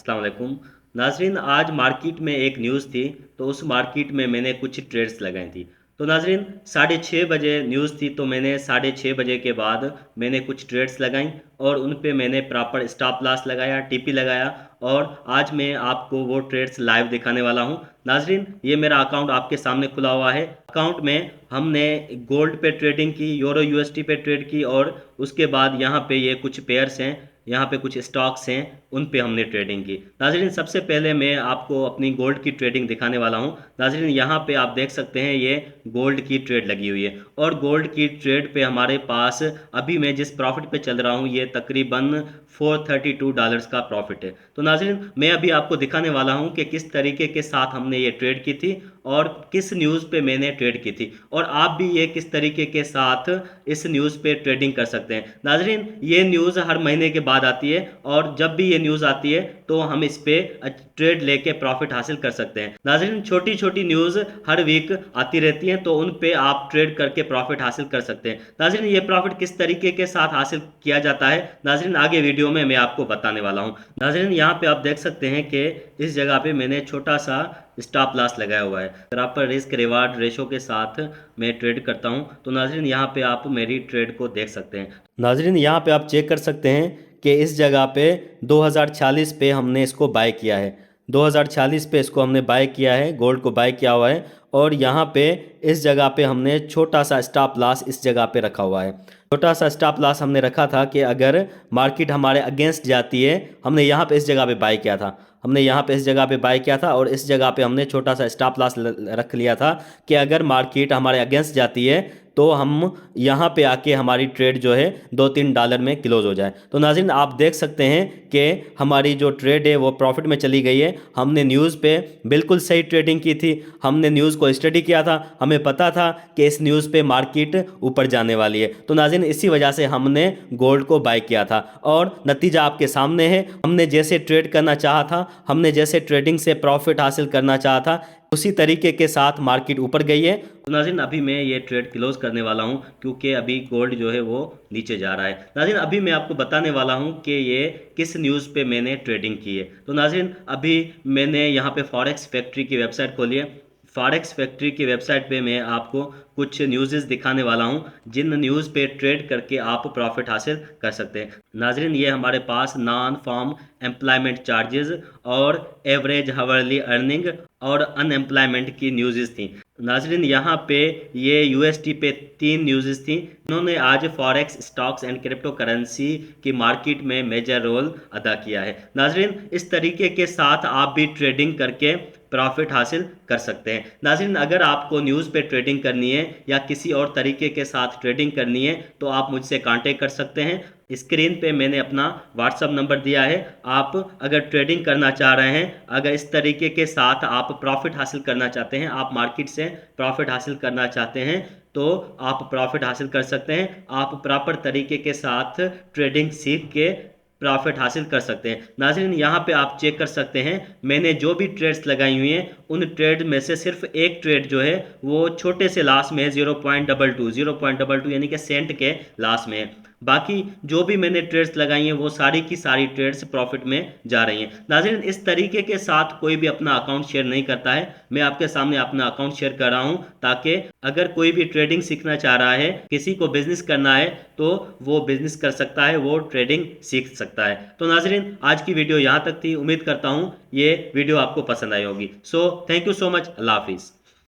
अस्सलाम वालेकुम नाजरीन। आज मार्केट में एक न्यूज़ थी, तो उस मार्केट में मैंने कुछ ट्रेड्स लगाई थी। तो नाजरीन 6:30 बजे न्यूज़ थी, तो मैंने 6:30 बजे के बाद मैंने कुछ ट्रेड्स लगाई और उन पे मैंने प्रॉपर स्टॉप लॉस लगाया, टीपी लगाया। और आज मैं आपको वो ट्रेड्स लाइव दिखाने वाला हूँ। नाजरीन ये मेरा अकाउंट आपके सामने खुला हुआ है। अकाउंट में हमने गोल्ड पे ट्रेडिंग की, यूरो यूएसटी पे ट्रेड की और उसके बाद यहाँ पे ये कुछ पेयर्स हैं, यहाँ पे कुछ स्टॉक्स हैं, उन पे हमने ट्रेडिंग की। नाजरीन सबसे पहले मैं आपको अपनी गोल्ड की ट्रेडिंग दिखाने वाला हूँ। नाजरीन यहाँ पे आप देख सकते हैं ये गोल्ड की ट्रेड लगी हुई है और गोल्ड की ट्रेड पे हमारे पास अभी मैं जिस प्रॉफिट पे चल रहा हूँ ये तकरीबन $432 का प्रॉफिट है। तो नाजरीन मैं अभी आपको दिखाने वाला हूँ कि किस तरीके के साथ हमने ये ट्रेड की थी और किस न्यूज़ पे मैंने ट्रेड की थी, और आप भी ये किस तरीके के साथ इस न्यूज़ पे ट्रेडिंग कर सकते हैं। नाजरीन ये न्यूज़ हर महीने के बाद आती है और जब भी ये न्यूज़ आती है तो हम इस पे ट्रेड लेके प्रॉफिट हासिल कर सकते हैं। नाजरीन छोटी छोटी न्यूज़ हर वीक आती रहती हैं, तो उन पे आप ट्रेड करके प्रॉफिट हासिल कर सकते हैं। नाजरीन ये प्रॉफिट किस तरीके के साथ हासिल किया जाता है नाजरीन आगे वीडियो में मैं आपको बताने वाला हूँ। नाजरीन यहाँ पे आप देख सकते हैं कि इस जगह पे मैंने छोटा सा स्टॉप लॉस लगाया हुआ है। प्रॉपर रिस्क रिवार्ड रेशो के साथ मैं ट्रेड करता हूं। तो नाजरीन यहाँ पे आप मेरी ट्रेड को देख सकते हैं। नाजरीन यहाँ पे आप चेक कर सकते हैं कि इस जगह पे 2046 पे हमने इसको बाय किया है। 2046 पे इसको हमने बाय किया है, गोल्ड को बाय किया हुआ है। और यहाँ पे इस जगह पे हमने छोटा सा स्टॉप लॉस इस जगह पे रखा हुआ है। छोटा सा स्टॉप लॉस हमने रखा था कि अगर मार्केट हमारे अगेंस्ट जाती है, हमने यहाँ पे इस जगह पे बाय किया था। हमने यहाँ पे इस जगह पे बाय किया था और इस जगह पे हमने छोटा सा स्टॉप लॉस रख लिया था कि अगर मार्केट हमारे अगेंस्ट जाती है तो हम यहाँ पे आके हमारी ट्रेड जो है $2-3 में क्लोज हो जाए। तो नाज़रीन आप देख सकते हैं कि हमारी जो ट्रेड है वो प्रॉफिट में चली गई है। हमने न्यूज़ पे बिल्कुल सही ट्रेडिंग की थी, हमने न्यूज़ को स्टडी किया था, हमें पता था कि इस न्यूज़ पे मार्केट ऊपर जाने वाली है। तो नाज़रीन इसी वजह से हमने गोल्ड को बाय किया था और नतीजा आपके सामने है। हमने जैसे ट्रेड करना चाहा था, हमने जैसे ट्रेडिंग से प्रॉफिट हासिल करना चाहा था, उसी तरीके के साथ मार्केट ऊपर गई है। तो नाज़रीन अभी मैं ये ट्रेड क्लोज करने वाला हूं क्योंकि अभी गोल्ड जो है वो नीचे जा रहा है। नाज़रीन अभी मैं आपको बताने वाला हूं कि ये किस न्यूज़ पे मैंने ट्रेडिंग की है। तो नाज़रीन अभी मैंने यहाँ पे फॉरेक्स फैक्ट्री की वेबसाइट खोली है। फॉरेक्स फैक्ट्री की वेबसाइट पे मैं आपको कुछ न्यूज़ दिखाने वाला हूं जिन न्यूज़ पे ट्रेड करके आप प्रॉफिट हासिल कर सकते हैं। नाज़रीन ये हमारे पास नॉन फार्म एम्प्लॉयमेंट चार्जेस और एवरेज हावरली अर्निंग और अनएम्प्लॉयमेंट की न्यूज़ थी। नाजरीन यहाँ पे ये यूएसटी पे 3 न्यूज़ थी। इन्होंने आज forex stocks and crypto currency की मार्केट में मेजर रोल अदा किया है। नाजरीन इस तरीके के साथ आप भी ट्रेडिंग करके प्रॉफिट हासिल कर सकते हैं। नाजरीन अगर आपको न्यूज़ पे ट्रेडिंग करनी है या किसी और तरीके के साथ ट्रेडिंग करनी है तो आप मुझसे कांटेक्ट कर सकते हैं। स्क्रीन पे मैंने अपना व्हाट्सअप नंबर दिया है। आप अगर ट्रेडिंग करना चाह रहे हैं, अगर इस तरीके के साथ आप प्रॉफिट हासिल करना चाहते हैं, आप मार्केट से प्रॉफिट हासिल करना चाहते हैं तो आप प्रॉफिट हासिल कर सकते हैं। आप प्रॉपर तरीके के साथ ट्रेडिंग सीख के प्रॉफिट हासिल कर सकते हैं। नाज़रीन यहाँ पे आप चेक कर सकते हैं मैंने जो भी ट्रेड्स लगाई हुई हैं उन ट्रेड में से सिर्फ एक ट्रेड जो है वो छोटे से लॉस में है, 0.22 यानी कि सेंट के लॉस में है। बाकी जो भी मैंने ट्रेड्स लगाई हैं वो सारी की सारी ट्रेड्स प्रॉफिट में जा रही हैं। नाज़रीन इस तरीके के साथ कोई भी अपना अकाउंट शेयर नहीं करता है। मैं आपके सामने अपना अकाउंट शेयर कर रहा हूं ताकि अगर कोई भी ट्रेडिंग सीखना चाह रहा है, किसी को बिजनेस करना है तो वो बिजनेस कर सकता है, वो ट्रेडिंग सीख सकता है। तो नाज़रीन आज की वीडियो यहाँ तक थी। उम्मीद करता हूँ ये वीडियो आपको पसंद आई होगी। So thank you so much. अल्लाह हाफिज़।